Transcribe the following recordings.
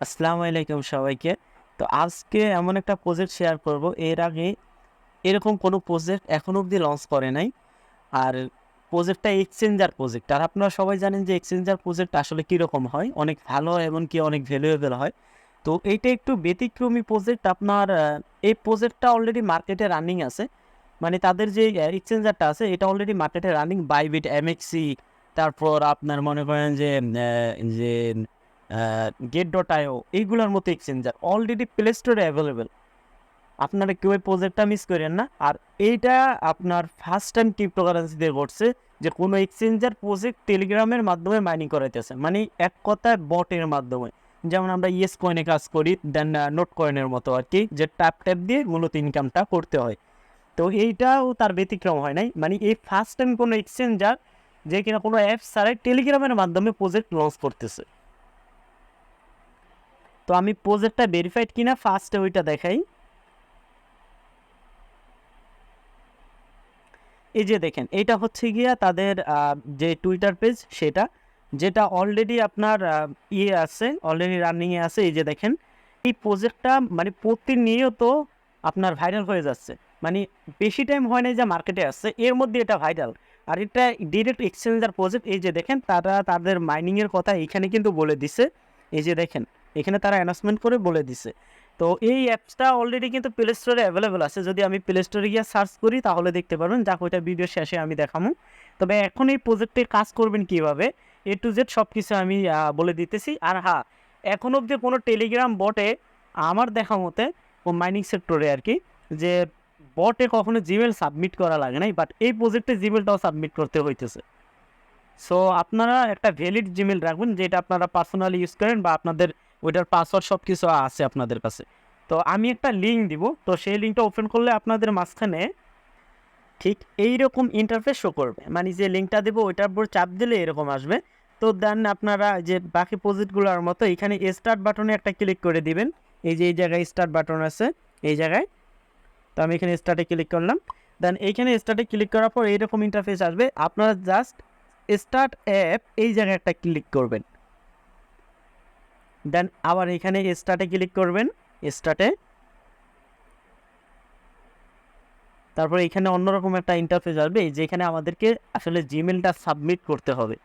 আসসালামু আলাইকুম সবাইকে। তো আজকে এমন একটা প্রজেক্ট শেয়ার করব। এর আগে এরকম কোনো প্রজেক্ট এখনো অবধি লঞ্চ করে নাই। আর প্রজেক্টটা এক্সচেঞ্জার প্রজেক্ট। আর আপনারা সবাই জানেন যে এক্সচেঞ্জার প্রজেক্ট আসলে কীরকম হয়, অনেক ভালো এমনকি অনেক ভ্যালুয়েবল হয়। তো এইটা একটু ব্যতিক্রমী প্রজেক্ট। আপনার এই প্রজেক্টটা অলরেডি মার্কেটে রানিং আছে। মানে তাদের যে এক্সচেঞ্জারটা আছে এটা অলরেডি মার্কেটে রানিং। বাইবিট, এমএক্সি, তারপর আপনার মনে করেন যে গেট ডট আইও এইগুলোর মতো এক্সচেঞ্জার অলরেডি প্লে স্টোরে অ্যাভেলেবেল। আপনারা কেউ এই প্রজেক্টটা মিস করেন না। আর এইটা আপনার ফার্স্ট টাইম ক্রিপ্টোকারেন্সি দিয়ে ঘটছে যে কোনো এক্সচেঞ্জার প্রজেক্ট টেলিগ্রামের মাধ্যমে মাইনিং করাইতেছে, মানে এক কথায় বটের মাধ্যমে। যেমন আমরা ইয়েস কয়েনে কাজ করি, দেন নোট কয়েনের মতো আর কি, যে ট্যাপ ট্যাপ দিয়ে মূলত ইনকামটা করতে হয়। তো এইটাও তার ব্যতিক্রম হয় নাই, মানে এই ফার্স্ট টাইম কোনো এক্সচেঞ্জার যে কিনা কোনো অ্যাপস ছাড়াই টেলিগ্রামের মাধ্যমে প্রজেক্ট লঞ্চ করতেছে। তো আমি প্রজেক্টটা ভেরিফাইড কিনা ফার্স্টে ওইটা দেখাই। এই যে দেখেন, এটা হচ্ছে গিয়া তাদের যে টুইটার পেজ, সেটা যেটা অলরেডি আপনার আছে, অলরেডি রানিংয়ে আছে। এই যে দেখেন, এই প্রজেক্টটা মানে প্রতিনিয়ত আপনার ভাইরাল হয়ে যাচ্ছে। মানে বেশি টাইম হয় না যে মার্কেটে আসছে, এর মধ্যে এটা ভাইরাল। আর এটা ডিরেক্ট এক্সচেঞ্জার প্রজেক্ট। এই যে দেখেন, তারা তাদের মাইনিংয়ের কথা এখানে কিন্তু বলে দিছে। এই যে দেখেন, এখানে তারা অ্যানাউন্সমেন্ট করে বলে দিছে। তো এই অ্যাপসটা অলরেডি কিন্তু প্লে স্টোরে অ্যাভেলেবেল আছে। যদি আমি প্লে স্টোরে গিয়ে সার্চ করি তাহলে দেখতে পারবেন, যাক ওইটা ভিডিও শেষে আমি দেখাবো। তবে এখন এই প্রজেক্টে কাজ করবেন কীভাবে, এ টু জেড সব কিছু আমি বলে দিতেছি। আর হ্যাঁ, এখন অবধি কোনো টেলিগ্রাম বটে আমার দেখা মতে ও মাইনিং সেক্টরে আর কি, যে বটে কখনো জিমেল সাবমিট করা লাগে নাই, বাট এই প্রজেক্টে জিমেলটাও সাবমিট করতে হইতেছে। সো আপনারা একটা ভ্যালিড জিমেল রাখবেন, যেটা আপনারা পার্সোনালি ইউজ করেন বা আপনাদের ওইটার পাসওয়ার্ড সব কিছু আছে আপনাদের কাছে। তো আমি একটা লিঙ্ক দিব, তো সেই লিঙ্কটা ওপেন করলে আপনাদের মাঝখানে ঠিক এইরকম ইন্টারফেস শো করবে। মানে যে লিঙ্কটা দেবো ওইটার উপর চাপ দিলে এরকম আসবে। তো দেন আপনারা যে বাকি প্রজেক্টগুলোর মতো এখানে স্টার্ট বাটনে একটা ক্লিক করে দিবেন। এই যে এই জায়গায় স্টার্ট বাটন আছে, এই জায়গায়। তো আমি এখানে স্টার্টে ক্লিক করলাম। দেন এইখানে স্টার্টে ক্লিক করার পর এইরকম ইন্টারফেস আসবে। আপনারা জাস্ট স্টার্ট অ্যাপ এই জায়গায় একটা ক্লিক করবেন। দেন আবার এখানে স্টার্টে ক্লিক করবেন, স্টার্টে। তারপর এখানে অন্যরকম একটা ইন্টারফেস আসবে, এই যে এখানে আমাদেরকে আসলে জিমেলটা সাবমিট করতে হবে।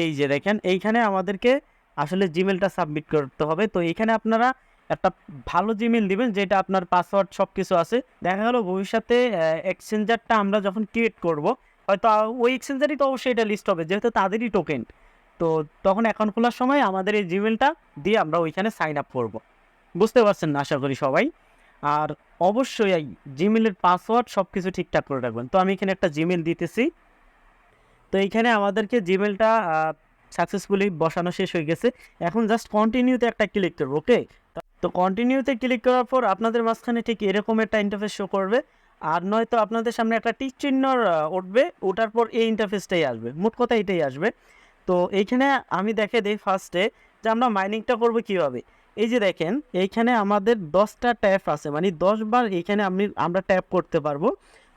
এই যে দেখেন, এইখানে আমাদেরকে আসলে জিমেলটা সাবমিট করতে হবে। তো এখানে আপনারা একটা ভালো জিমেল দিবেন, যেটা আপনার পাসওয়ার্ড সব কিছু আছে। দেখা গেল ভবিষ্যতে এক্সচেঞ্জারটা আমরা যখন ক্রিয়েট করব, হয়তো ওই এক্সচেঞ্জারই তো অবশ্যই এটা লিস্ট হবে, যেহেতু তাদেরই টোকেন। তো তখন অ্যাকাউন্ট খোলার সময় আমাদের এই জিমেলটা দিয়ে আমরা ওইখানে সাইন আপ করবো। বুঝতে পারছেন না আশা করি সবাই। আর অবশ্যই এই জিমেলের পাসওয়ার্ড সব কিছু ঠিকঠাক করে রাখবেন। তো আমি এখানে একটা জিমেল দিতেছি। তো এইখানে আমাদেরকে জিমেলটা সাকসেসফুলি বসানো শেষ হয়ে গেছে। এখন জাস্ট কন্টিনিউতে একটা ক্লিক করবো, ওকে। তো কন্টিনিউতে ক্লিক করার পর আপনাদের মাঝখানে ঠিক এরকম একটা ইন্টারফেস শো করবে। আর নয়তো আপনাদের সামনে একটা টিক চিহ্ন উঠবে, ওটার পর এই ইন্টারফেসটাই আসবে, মোট কথা এটাই আসবে। তো এইখানে আমি দেখে দিই ফার্স্টে যে আমরা মাইনিংটা করবো কীভাবে। এই যে দেখেন, এইখানে আমাদের 10টা ট্যাপ আছে, মানে 10 বার এইখানে আমরা ট্যাপ করতে পারবো।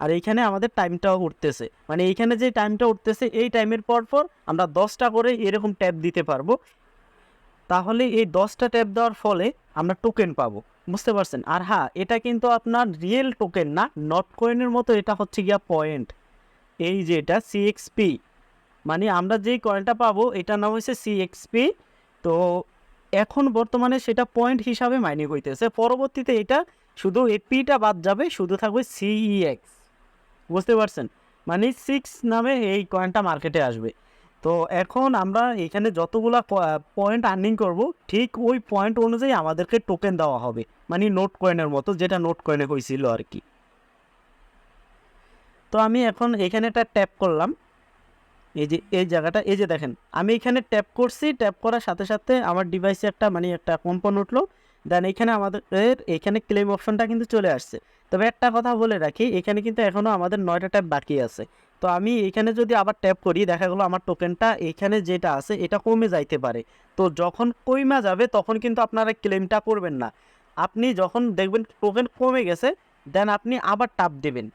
আর এইখানে আমাদের টাইমটাও উঠতেছে, মানে এইখানে যে টাইমটা উঠতেছে এই টাইমের পর পর আমরা 10টা করে এরকম ট্যাপ দিতে পারবো। তাহলে এই 10টা ট্যাপ দেওয়ার ফলে আমরা টোকেন পাবো। বুঝতে পারছেন? আর হ্যাঁ, এটা কিন্তু আপনার রিয়েল টোকেন না, নট কয়েনের মতো। এটা হচ্ছে গিয়া পয়েন্ট। এই যে এটা সিএক্সপি, মানে আমরা যেই কয়েনটা পাবো এটার নাম হচ্ছে সিএক্সপি। তো এখন বর্তমানে সেটা পয়েন্ট হিসাবে মাইনিং হইতেছে। পরবর্তীতে এটা শুধু এপিটা বাদ যাবে, শুধু থাকবে সিইএক্স। বুঝতে পারছেন? মানে 6 নামে এই কয়েনটা মার্কেটে আসবে। তো এখন আমরা এখানে যতগুলা পয়েন্ট আর্নিং করব, ঠিক ওই পয়েন্ট অনুযায়ী আমাদেরকে টোকেন দেওয়া হবে, মানে নোট কয়েনের মতো, যেটা নোট কয়েনে হয়েছিল আর কি। তো আমি এখন এখানে একটা ট্যাপ করলাম। এই যে এই জায়গাটা, এই যে দেখেন, আমি এখানে ট্যাপ করছি। ট্যাপ করার সাথে সাথে আমার ডিভাইসে একটা মানে একটা কম্পন উঠলো। দেন এখানে আমাদের এখানে ক্লেম অপশনটা কিন্তু চলে আসছে। তবে একটা কথা বলে রাখি, এখানে কিন্তু এখনও আমাদের 9টা ট্যাপ বাকি আছে। তো আমি এখানে যদি আবার ট্যাপ করি, দেখা গেলো আমার টোকেনটা এখানে যেটা আছে এটা কমে যাইতে পারে। তো যখন কমে যাবে তখন কিন্তু আপনারা ক্লেমটা করবেন না। আপনি যখন দেখবেন টোকেন কমে গেছে, দেন আপনি আবার টাপ দেবেন।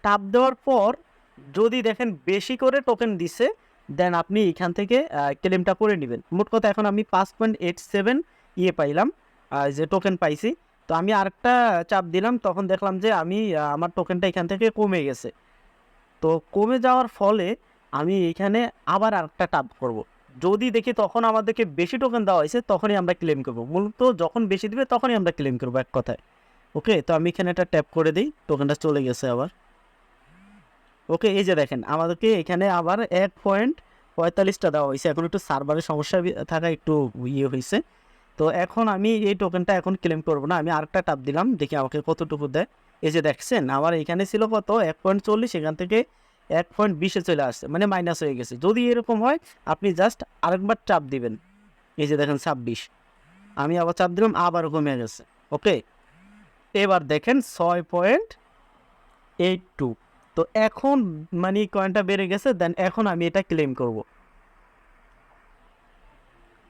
টাপ দেওয়ার পর যদি দেখেন বেশি করে টোকেন দিছে, দেন আপনি এখান থেকে ক্লেমটা করে নেবেন। মোট কথা এখন আমি 5.87 ইয়ে পাইলাম, যে টোকেন পাইছি। তো আমি আরেকটা চাপ দিলাম, তখন দেখলাম যে আমি আমার টোকেনটা এখান থেকে কমে গেছে। তো কমে যাওয়ার ফলে আমি এখানে আবার আরেকটা টাপ করব। যদি দেখি তখন আমাদেরকে বেশি টোকেন দেওয়া হয়েছে, তখনই আমরা ক্লেম করব। মূলত যখন বেশি দিবে তখনই আমরা ক্লেম করবো, এক কথায়। ওকে, তো আমি এখানে একটা ট্যাপ করে দিই, টোকেনটা চলে গেছে আবার। ওকে, এই যে দেখেন আমাদেরকে এখানে আবার 1.45টা দেওয়া হয়েছে। এখন একটু সার্ভারের সমস্যা থাকা একটু ইয়ে হয়েছে। তো এখন আমি এই টোকেনটা এখন ক্লেম করবো না, আমি আরেকটা টাপ দিলাম, দেখি আমাকে কতটুকু দেয়। এই যে দেখছেন আমার এখানে ছিল কত 1.40, এখান থেকে 1.20-এ চলে আসছে, মানে মাইনাস হয়ে গেছে। যদি এরকম হয় আপনি জাস্ট আরেকবার চাপ দিবেন, এই যে দেখেন 26, আমি আবার চাপ দিলাম, আবার কমে গেছে। ওকে, এবার দেখেন 6.82। তো এখন মানে কয়েনটা বেড়ে গেছে, দেন এখন আমি এটা ক্লেম করব।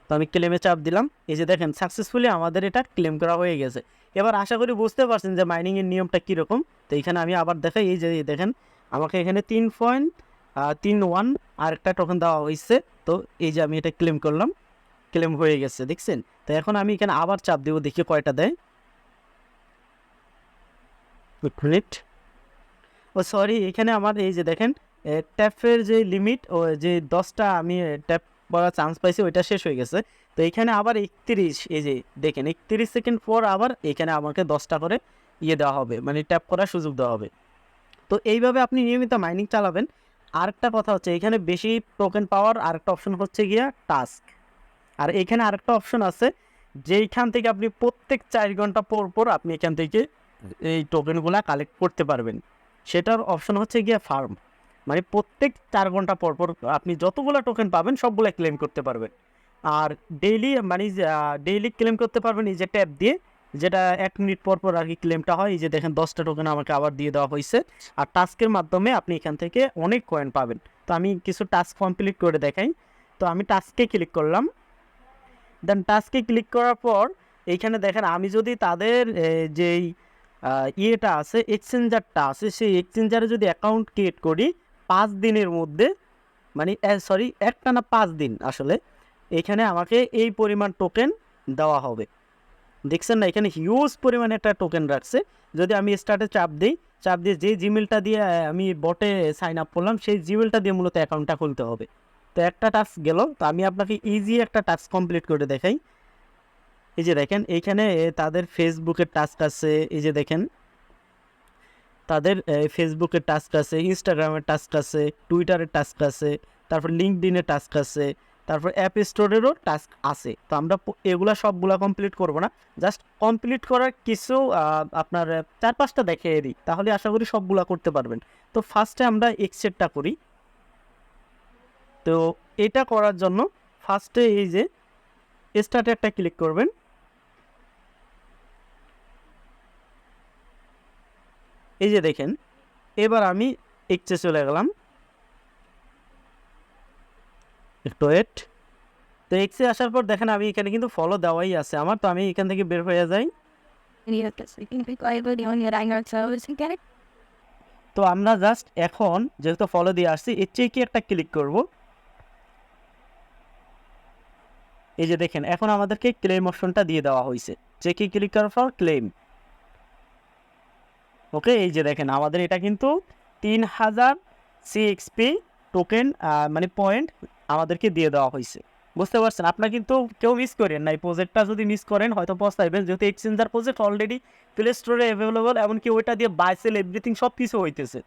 তো আমি ক্লেমে চাপ দিলাম, এই যে দেখেন সাকসেসফুলি আমাদের এটা ক্লেম করা হয়ে গেছে। এবার আশা করি বুঝতে পারছেন যে মাইনিংয়ের নিয়মটা কীরকম। তো এখানে আমি আবার দেখাই, এই যে দেখেন আমাকে এখানে 3.31 আর একটা টোকেন দেওয়া হয়েছে। তো এই যে আমি এটা ক্লেম করলাম, ক্লেম হয়ে গেছে, দেখছেন। তো এখন আমি এখানে আবার চাপ দেবো, দেখি কয়টা দেয়। মিনিট, ও সরি, এখানে আমার এই যে দেখেন ট্যাপের যে লিমিট, ও যে 10টা আমি ট্যাপ করার চান্স পাইছি ওইটা শেষ হয়ে গেছে। তো এখানে আবার 31, এই যে দেখেন 31 সেকেন্ড পর আবার এখানে আমাকে 10টা করে ইয়ে দেওয়া হবে, মানে ট্যাপ করার সুযোগ দেওয়া হবে। তো এইভাবে আপনি নিয়মিত মাইনিং চালাবেন। আরেকটা কথা হচ্ছে, এখানে বেশি টোকেন পাওয়ার আরেকটা অপশন হচ্ছে গিয়া টাস্ক। আর এখানে আরেকটা অপশন আছে, যেইখান থেকে আপনি প্রত্যেক 4 ঘন্টা পর পর আপনি এখান থেকে এই টোকেনগুলা কালেক্ট করতে পারবেন। সেটার অপশন হচ্ছে গিয়ে ফার্ম, মানে প্রত্যেক 4 ঘন্টা পর পর আপনি যতগুলো টোকেন পাবেন সবগুলো ক্লেম করতে পারবেন। আর ডেইলি মানে ডেইলি ক্লেম করতে পারবেন এই যে ট্যাপ দিয়ে, যেটা 1 মিনিট পর পর আর কি ক্লেমটা হয়। এই যে দেখেন 10টা টোকেন আমাকে আবার দিয়ে দেওয়া হয়েছে। আর টাস্কের মাধ্যমে আপনি এখান থেকে অনেক কয়েন পাবেন। তো আমি কিছু টাস্ক কমপ্লিট করে দেখাই। তো আমি টাস্কে ক্লিক করলাম, দেন টাস্কে ক্লিক করার পর এইখানে দেখেন আমি যদি তাদের যেই ইয়েটা আছে, এক্সচেঞ্জারটা আছে, সেই এক্সচেঞ্জারে যদি অ্যাকাউন্ট ক্রিয়েট করি 5 দিনের মধ্যে, মানে সরি একটানা 5 দিন আসলে, এখানে আমাকে এই পরিমাণ টোকেন দেওয়া হবে। দেখছেন না, এখানে হিউজ পরিমাণে একটা টোকেন রাখছে। যদি আমি স্টার্টে চাপ দিই, চাপ দিয়ে যে জিমেলটা দিয়ে আমি বটে সাইন আপ করলাম, সেই জিমেলটা দিয়ে মূলত অ্যাকাউন্টটা খুলতে হবে। তো একটা টাস্ক গেল। তো আমি আপনাকে ইজি একটা টাস্ক কমপ্লিট করে দেখাই। এই যে দেখেন এইখানে তাদের ফেসবুকের টাস্ক আছে, এই যে দেখেন তাদের ফেসবুকের টাস্ক আছে, ইনস্টাগ্রামের টাস্ক আছে, টুইটারের টাস্ক আছে, তারপর লিঙ্কডইনের টাস্ক আছে, তারপর অ্যাপ স্টোরেরও টাস্ক আছে। তো আমরা এগুলা সবগুলা কমপ্লিট করব না, জাস্ট কমপ্লিট করার কিছু আপনার 4-5টা দেখিয়ে দিই, তাহলে আশা করি সবগুলা করতে পারবেন। তো ফার্স্টে আমরা এক্সেটটা করি। তো এটা করার জন্য ফার্স্টে এই যে স্টার্টে একটা ক্লিক করবেন। এই যে দেখেন এবার আমি এক্সে চলে গেলাম, একটু ওয়েট। তো এক্সে আসার পর দেখেন আমি এখানে কিন্তু ফলো দেওয়াই আছে আমার। তো আমি এখান থেকে বের হয়ে যাই। তো আমরা জাস্ট এখন যেহেতু ফলো দিয়ে আসছি, এর চেকে একটা ক্লিক করব। এই যে দেখেন এখন আমাদেরকে ক্লেম অপশনটা দিয়ে দেওয়া হয়েছে, চেকে ক্লিক করার পর ক্লেম। ওকে, এই যে দেখেন আমাদের এটা কিন্তু 3000 CXP টোকেন মানে পয়েন্ট আমাদেরকে দিয়ে দেওয়া হয়েছে। বুঝতে পারছেন? আপনারা কিন্তু কেউ মিস করেন না, এই প্রজেক্টটা যদি মিস করেন হয়তো পস্তাইবেন, যেহেতু এক্সচেঞ্জার প্রজেক্ট অলরেডি প্লে স্টোরে অ্যাভেলেবল, এমনকি ওইটা দিয়ে বাই সেল এভরিথিং সব কিছু হইতেছে।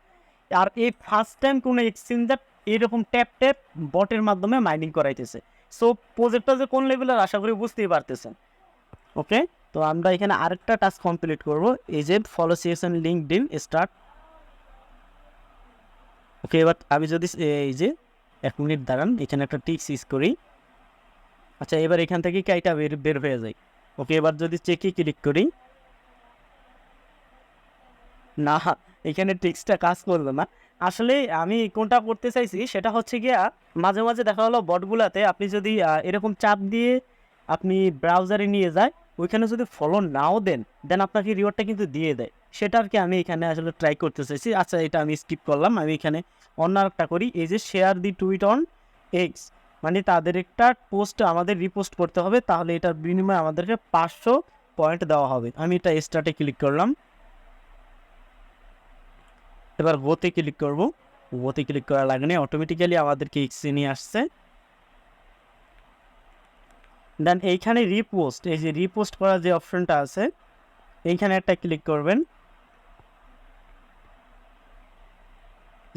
আর এই ফার্স্ট টাইম কোনো এক্সচেঞ্জার এরকম ট্যাপ ট্যাপ বটের মাধ্যমে মাইনিং করাইতেছে। সো প্রজেক্টটা যে কোন লেভেলের আশা করি বুঝতেই পারতেছেন। ওকে, তো আমরা এখানে আরেকটা টাস্ক কমপ্লিট করব, এই যে ফলো সিএসএন লিঙ্কডইন স্টার্ট। ওকে, এবার আমি যদি এই যে 1 মিনিট দাঁড়ান, এখানে একটা টিক্স ইউজ করি। আচ্ছা, এবার এখান থেকে কাইটা বের হয়ে যায়। ওকে, এবার যদি চেকে ক্লিক করি, না এখানে টিক্সটা কাজ করলো না। আসলে আমি কোনটা করতে চাইছি সেটা হচ্ছে গিয়া, মাঝে মাঝে দেখা হলো বটগুলাতে আপনি যদি এরকম চাপ দিয়ে আপনি ব্রাউজারে নিয়ে যায়, ওইখানে যদি ফলো নাও দেন, দেন আপনাকে রিওয়ার্ডটা কিন্তু দিয়ে দেয়। সেটা আর কি আমি এখানে আসলে ট্রাই করতে চাইছি। আচ্ছা, এটা আমি স্কিপ করলাম, আমি এখানে অন্য একটা করি। এই যে share the tweet on x, মানে তাদের একটা পোস্ট আমাদের রিপোস্ট করতে হবে, তাহলে এটার বিনিময়ে আমাদেরকে 500 পয়েন্ট দেওয়া হবে। আমি এটা স্টার্টে ক্লিক করলাম, এবার গোতে ক্লিক করব। গোতে ক্লিক করা লাগে না, অটোমেটিক্যালি আমাদেরকে এক্সে নিয়ে আসছে। দেন এইখানে রিপোস্ট, এই যে রিপোস্ট করার যে অপশনটা আছে এইখানে একটা ক্লিক করবেন,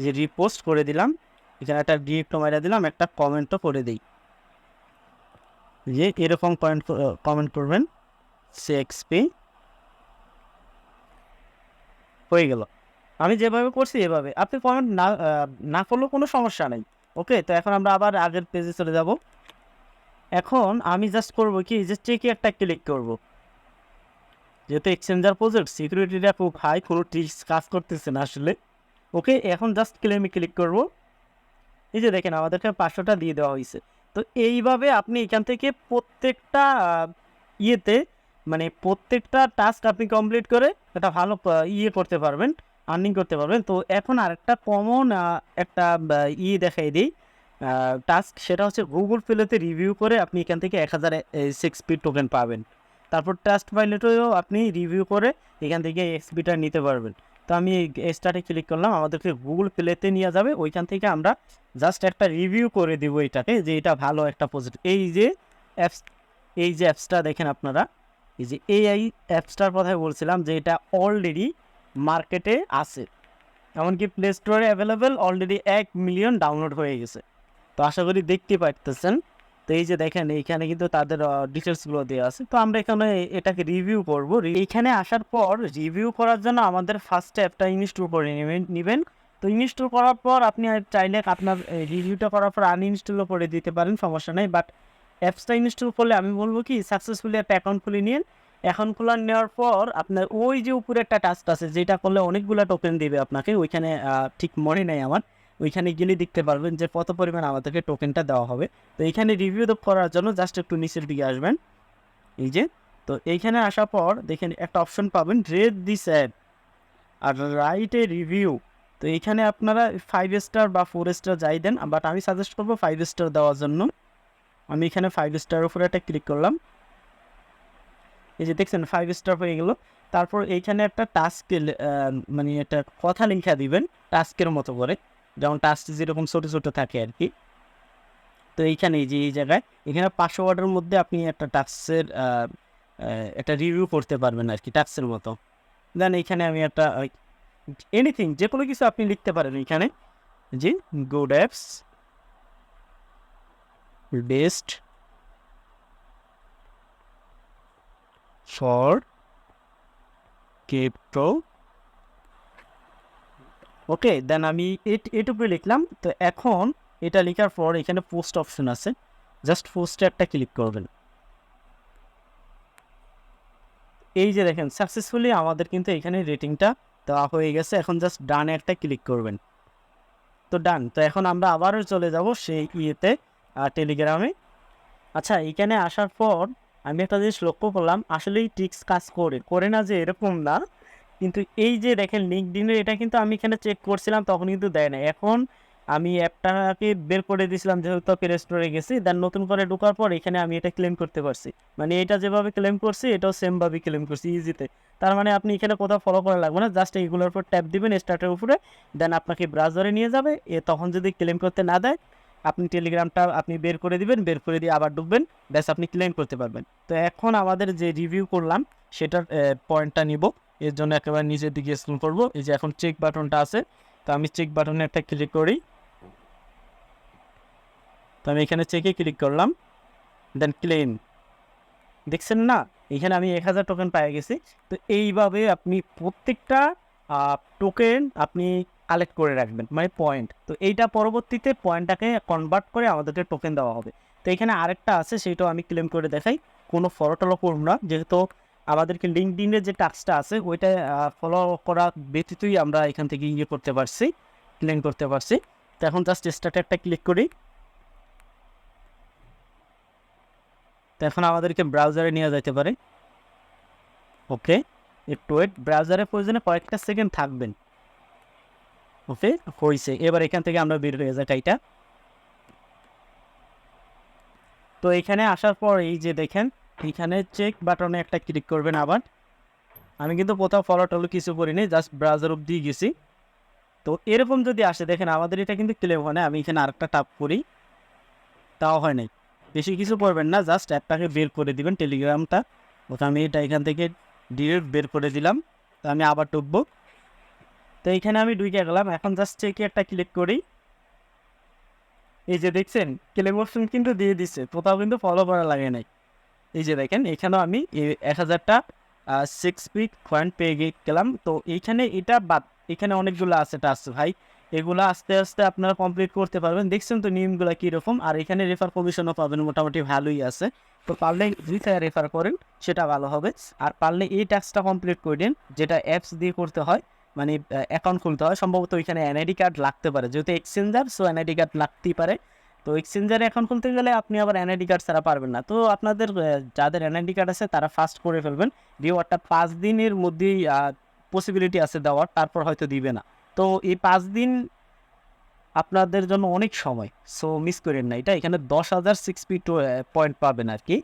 যে রিপোস্ট করে দিলাম, এখানে একটা ডিরেক্ট মাইরা দিলাম, একটা কমেন্টও করে দিই যে এরকম কমেন্ট করবেন সিএক্সপি হয়ে গেল। আমি যেভাবে করছি এভাবে আপনি কমেন্ট না করলেও কোনো সমস্যা নেই। ওকে, তো এখন আমরা আবার আগের পেজে চলে যাব। এখন আমি জাস্ট করব কি, যে চেকে একটা ক্লিক করব, যেহেতু এক্সচেঞ্জার প্রজেক্ট সিকিউরিটিটা খুব হাই, কোনো ট্রিক্স কাজ করতেছে না আসলে। ওকে, এখন জাস্ট ক্লেমে ক্লিক করব। এই যে দেখেন আমাদেরকে 500টা দিয়ে দেওয়া হয়েছে। তো এইভাবে আপনি এখান থেকে প্রত্যেকটা ইয়েতে, মানে প্রত্যেকটা টাস্ক আপনি কমপ্লিট করে একটা ভালো ইয়ে করতে পারবেন, আর্নিং করতে পারবেন। তো এখন আরেকটা কমন একটা ইয়ে দেখাই দিই টাস্ক, সেটা হচ্ছে গুগল প্লেতে রিভিউ করে আপনি এখান থেকে 1000 এক্সপি টোকেন পাবেন। তারপর ট্রাস্ট পাইলটেও আপনি রিভিউ করে এখান থেকে এক্সপিটা নিতে পারবেন। তো আমি স্টার্টে ক্লিক করলাম, আমাদেরকে গুগল প্লেতে নিয়ে যাবে, ওইখান থেকে আমরা জাস্ট একটা রিভিউ করে দিব এটাকে, যে এটা ভালো একটা পজিটিভ। অ্যাপস এই যে অ্যাপসটা দেখেন আপনারা, এই যে এআই অ্যাপসটার কথাই বলছিলাম, যে এটা অলরেডি মার্কেটে আছে, এমনকি প্লে স্টোরে অ্যাভেলেবেল, অলরেডি 1 মিলিয়ন ডাউনলোড হয়ে গেছে। তো আশা করি দেখতে পারতেছেন। তো এই যে দেখেন এইখানে কিন্তু তাদের ডিটেলসগুলো দেওয়া আছে। তো আমরা এখানে এটাকে রিভিউ করব। এইখানে আসার পর রিভিউ করার জন্য আমাদের ফার্স্ট অ্যাপটা ইনস্টল করে নেবেন। তো ইনস্টল করার পর আপনি চাইলে আপনার রিভিউটা করার পর আনইনস্টলও করে দিতে পারেন, সমস্যা নেই। বাট অ্যাপসটা ইনস্টল করলে আমি বলবো কি, সাকসেসফুলি একটা অ্যাকাউন্ট খুলে নিন। অ্যাকাউন্ট খোলা নেওয়ার পর আপনার ওই যে উপরে একটা টাস্ক আছে, যেটা করলে অনেকগুলো টোকেন দেবে আপনাকে, ওইখানে ঠিক মনে নেই আমার, ওইখানে গেলে দেখতে পারবেন যে কত পরিমাণ আমাদেরকে টোকেনটা দেওয়া হবে। তো এইখানে রিভিউ করার জন্য জাস্ট একটু নিচের দিকে আসবেন, এই যে। তো এইখানে আসার পর দেখেন একটা অপশন পাবেন, rate this app or write a review. তো এইখানে আপনারা 5 স্টার বা 4 স্টার যাই দেন, বাট আমি সাজেস্ট করবো 5 স্টার দেওয়ার জন্য। আমি এখানে 5 স্টারের উপরে একটা ক্লিক করলাম, এই যে দেখছেন 5 স্টার হয়ে গেল। তারপর এইখানে একটা টাস্ক, মানে একটা কথা লেখা দিবেন টাস্কের মতো করে, যেমন টাস্ক যেরকম ছোটো ছোটো থাকে আর কি। তো এইখানে এই যে এই জায়গায় এখানে 500 ওয়ার্ডের মধ্যে আপনি একটা টাস্কের একটা রিভিউ করতে পারবেন আর কি, টাস্কের মতো। দেন এইখানে আমি একটা এনিথিং, যে কোনো কিছু আপনি লিখতে পারেন এইখানে, জি, good apps best for crypto. Okay, then আমি এটুকু লিখলাম। তো এখন এটা লেখার পর এখানে পোস্ট অপশন আছে, জাস্ট পোস্টে একটা ক্লিক করবেন। এই যে দেখেন সাকসেসফুলি আমাদের কিন্তু এখানে রেটিংটা দেওয়া হয়ে গেছে। এখন জাস্ট ডানে একটা ক্লিক করবেন। তো ডান। তো এখন আমরা আবারও চলে যাব সেই ইয়েতে, টেলিগ্রামে। আচ্ছা, এখানে আসার পর আমি একটা জিনিস লক্ষ্য করলাম, আসলেই ট্রিক্স কাজ করে না যে এরকম না, কিন্তু এই যে দেখেন লিঙ্কডইনের এটা কিন্তু আমি এখানে চেক করছিলাম তখন কিন্তু দেয় না। এখন আমি অ্যাপটাকে বের করে দিয়েছিলাম, যেহেতু প্লে স্টোরে গেছি, দেন নতুন করে ঢোকার পর এখানে আমি এটা ক্লেম করতে পারছি। মানে এটা যেভাবে ক্লেম করছি এটাও সেমভাবে ক্লেম করছি ইজিতে। তার মানে আপনি এখানে কোথাও ফলো করা লাগবে না, জাস্ট এইগুলোর উপর ট্যাপ দিবেন স্টার্টের উপরে, দেন আপনাকে ব্রাউজারে নিয়ে যাবে। তখন যদি ক্লেম করতে না দেয়, আপনি টেলিগ্রামটা আপনি বের করে দিবেন, বের করে দিয়ে আবার ঢুকবেন, ব্যাস আপনি ক্লেম করতে পারবেন। তো এখন আমাদের যে রিভিউ করলাম সেটার পয়েন্টটা নিব। এর জন্য একেবারে নিচের দিকে স্ক্রল করব, এই যে এখন চেক বাটনটা আছে, তো আমি চেক বাটনে একটা ক্লিক করি। তো আমি এখানে চেকে ক্লিক করলাম, দেন ক্লেম, দেখছেন না এখানে আমি 1000 টোকেন পেয়ে গেছি। তো এইভাবে আপনি প্রত্যেকটা টোকেন আপনি কালেক্ট করে রাখবেন, মানে পয়েন্ট। তো এইটা পরবর্তীতে পয়েন্টটাকে কনভার্ট করে আমাদেরকে টোকেন দেওয়া হবে। তো এখানে আরেকটা আছে, সেটাও আমি ক্লেম করে দেখাই, কোনো ফলো টলো করব না, যেহেতু আমাদেরকে লিঙ্কডইনের যে টাস্কটা আছে ওইটা ফলো করা ব্যতীতই আমরা এখান থেকে ইয়ে করতে পারছি, ক্লেম করতে পারছি। তো এখন জাস্ট স্টার্টে একটা ক্লিক করি। তো এখন আমাদেরকে ব্রাউজারে নিয়ে যেতে পারে। ওকে, একটু ওয়েট, ব্রাউজারের প্রয়োজনে কয়েকটা সেকেন্ড থাকবেন। ওকে, হয়েছে। এবার এখান থেকে আমরা বের হয়ে যাই, এটা তো এখানে আসার পর এই যে দেখেন এখানে চেক বাটনে একটা ক্লিক করবেন। আবার আমি কিন্তু কোথাও ফলো টলো কিছু করিনি, জাস্ট ব্রাউজার অব্দি গেছি। তো এরকম যদি আসে দেখেন আমাদের এটা কিন্তু ক্লেম হয় না। আমি এখানে আরেকটা টাপ করি, তাও হয় নাই। বেশি কিছু করবেন না, জাস্ট অ্যাপটাকে বের করে দিবেন টেলিগ্রামটা। ওটা আমি এটা এখান থেকে ডিরেক্ট বের করে দিলাম। তো আমি আবার ঢুকবো। তো এইখানে আমি ঢুকে গেলাম। এখন জাস্ট চেকে একটা ক্লিক করি। এই যে দেখছেন ক্লেম অপশন কিন্তু দিয়ে দিচ্ছে, কোথাও কিন্তু ফলো করা লাগে নাই। এই যে দেখেন এখানেও আমি 1000টা 6 পিক কয়েন পেয়ে গেলাম। তো এইখানে এটা বাদ, এখানে অনেকগুলো আছে টাস্ক ভাই, এগুলো আস্তে আস্তে আপনারা কমপ্লিট করতে পারবেন। দেখছেন তো নিয়মগুলো কীরকম। আর এখানে রেফার কমিশনও পাবেন, মোটামুটি ভালোই আছে। তো পারলে দুইটায় রেফার করেন, সেটা ভালো হবে। আর পারলে এই টাস্কটা কমপ্লিট করে দিন, যেটা অ্যাপস দিয়ে করতে হয়, মানে অ্যাকাউন্ট খুলতে হয়। সম্ভবত ওইখানে এনআইডি কার্ড লাগতে পারে, যেহেতু এক্সচেঞ্জার, সো এনআইডি কার্ড লাগতেই পারে। তো এক্সচেঞ্জারে অ্যাকাউন্ট খুলতে গেলে আপনি আবার এনআইডি কার্ড ছাড়া পারবেন না। তো আপনাদের যাদের এনআইডি কার্ড আছে তারা ফাস্ট করে ফেলবেন। রিওয়ার্ডটা 5 দিনের মধ্যেই পসিবিলিটি আছে দেওয়ার, তারপর হয়তো দিবে না। তো এই 5 দিন আপনাদের জন্য অনেক সময়, সো মিস করেন না এটা। এখানে 10,000 6 পয়েন্ট পাবেন আর কি।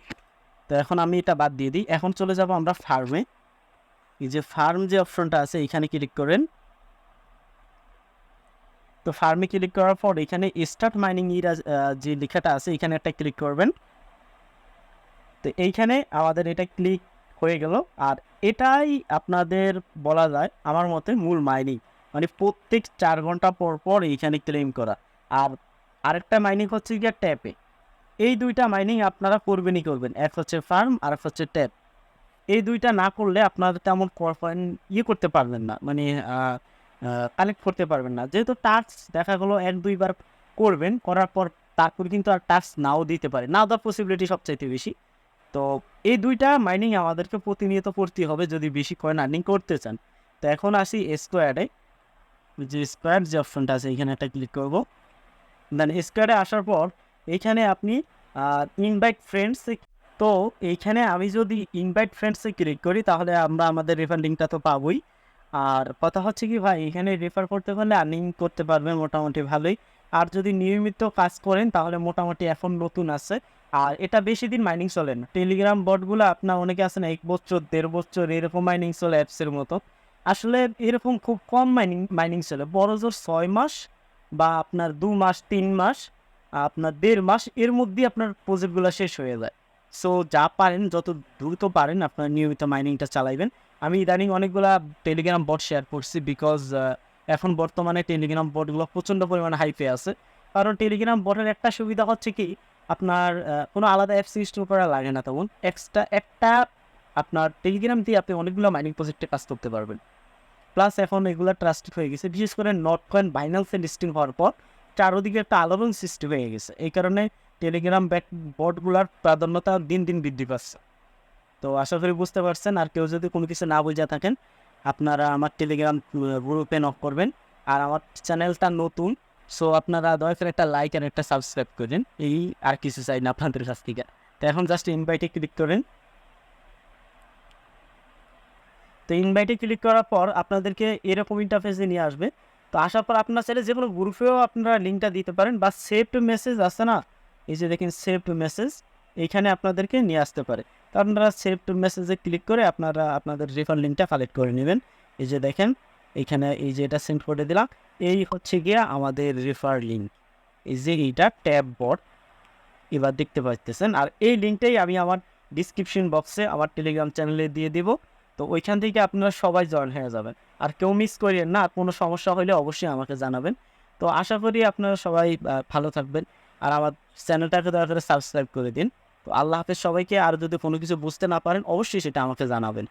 তো এখন আমি এটা বাদ দিয়ে দিই। এখন চলে যাব আমরা ফার্মে। এই যে ফার্ম যে অপশনটা আছে এখানে ক্লিক করেন। তো ফার্মে ক্লিক করার পর এখানে স্টার্ট মাইনিং যে লেখাটা আছে এখানে একটা ক্লিক করবেন। তো এইখানে আমাদের এটা ক্লিক হয়ে গেল। আর এটাই আপনাদের বলা যায় আমার মতে মূল মাইনিং, মানে প্রত্যেক 4 ঘন্টা পর পর এইখানে ক্লেম করা। আর আরেকটা মাইনিং হচ্ছে গিয়ে ট্যাপে। এই দুইটা মাইনিং আপনারা করবেনই করবেন, এক হচ্ছে ফার্ম আর এক হচ্ছে ট্যাপ। এই দুইটা না করলে আপনারা তেমন কয়েন করতে পারবেন না, মানে কালেক্ট করতে পারবেন না। যেহেতু টাস্ক দেখা গেলো 1-2 বার করবেন, করার পর তারপর কিন্তু আর টাস্ক নাও দিতে পারে, না দেওয়ার পসিবিলিটি সবচাইতে বেশি। তো এই দুইটা মাইনিং আমাদেরকে প্রতিনিয়ত করতে হবে যদি বেশি কয়েন আর্নিং করতে চান। তো এখন আসি স্কোয়াডে। যে স্কোয়াড যে অপশনটা আছে এখানে একটা ক্লিক করব। দেন স্কোয়াডে আসার পর এইখানে আপনি ইনভাইট ফ্রেন্ডস। তো এইখানে আমি যদি ইনভাইট ফ্রেন্ডসে ক্লিক করি তাহলে আমরা আমাদের রেফার লিঙ্কটা তো পাবোই। আর কথা হচ্ছে কি ভাই, এখানে রেফার করতে পারলে আর্নিং করতে পারবেন মোটামুটি ভালোই। আর যদি নিয়মিত কাজ করেন তাহলে মোটামুটি এখন নতুন আছে। আর এটা বেশি দিন মাইনিং চলে না। টেলিগ্রাম বটগুলো আপনার অনেকে আছে না 1 বছর 1.5 বছর এরকম মাইনিং চলে অ্যাপসের মতো। আসলে এরকম খুব কম মাইনিং চলে, বড় জোর 6 মাস বা আপনার 2 মাস 3 মাস, আপনার 1.5 মাস, এর মধ্যেই আপনার প্রজেক্টগুলো শেষ হয়ে যায়। সো যা পারেন যত দ্রুত পারেন আপনার নিয়মিত মাইনিংটা চালাইবেন। আমি ইদানিং অনেকগুলা টেলিগ্রাম বট শেয়ার করছি, বিকজ এখন বর্তমানে টেলিগ্রাম বটগুলো প্রচণ্ড পরিমাণে হাইপে আছে। কারণ টেলিগ্রাম বটের একটা সুবিধা হচ্ছে কি, আপনার কোনো আলাদা অ্যাপস ইনস্টল করা লাগে না, তেমন এক্সট্রা একটা আপনার টেলিগ্রাম দিয়ে আপনি অনেকগুলো মাইনিং প্রজেক্টে কাজ করতে পারবেন। প্লাস এখন এগুলো ট্রাস্টেড হয়ে গেছে, বিশেষ করে নট কয়েন বাইন্যান্সে লিস্টিং হওয়ার পর চারোদিকে একটা আলোড়ন সৃষ্টি হয়ে গেছে। এই কারণে টেলিগ্রাম বটগুলোর প্রাধান্যতা দিন দিন বৃদ্ধি পাচ্ছে। তো আশা করি বুঝতে পারছেন। আর কেউ যদি কোনো কিছু না বুঝে থাকেন আপনারা আমার টেলিগ্রাম গ্রুপে নক করবেন। আর আমার চ্যানেলটা নতুন, সো আপনারা দয়া করে একটা লাইক আর একটা সাবস্ক্রাইব করেন, এই আর কিছু চাই না আপনাদের কাছ থেকে। তো এখন জাস্ট ইনভাইটে ক্লিক করেন। তো ইনভাইটে ক্লিক করার পর আপনাদেরকে এরকম ইন্টারফেসে নিয়ে আসবে। তো আসার পর আপনার চাইলে যে কোনো গ্রুপেও আপনারা লিঙ্কটা দিতে পারেন, বা সেভ টু মেসেজ আছে না, এই যে দেখেন সেভ টু মেসেজ, এইখানে আপনাদেরকে নিয়ে আসতে পারে। তো আপনারা সেভ টু মেসেজে ক্লিক করে আপনারা আপনাদের রেফার লিঙ্কটা কালেক্ট করে নেবেন। এই যে দেখেন এইখানে এই যে এটা সেন্ড করে দিলাম, এই হচ্ছে গিয়া আমাদের রেফার লিঙ্ক। এই যে এইটা ট্যাব বট এবার দেখতে পাচ্ছেন। আর এই লিঙ্কটাই আমি আমার ডিসক্রিপশন বক্সে আমার টেলিগ্রাম চ্যানেলে দিয়ে দিব। তো ওইখান থেকে আপনারা সবাই জয়েন হয়ে যাবেন। আর কেউ মিস করিয়েন না, আর কোনো সমস্যা হলে অবশ্যই আমাকে জানাবেন। তো আশা করি আপনারা সবাই ভালো থাকবেন। আর আমার চ্যানেলটাকে দয়া করে সাবস্ক্রাইব করে দিন। তো আল্লাহ হাফেজ সবাইকে। আর যদি কোনো কিছু বুঝতে না পারেন অবশ্যই সেটা আমাকে জানাবেন।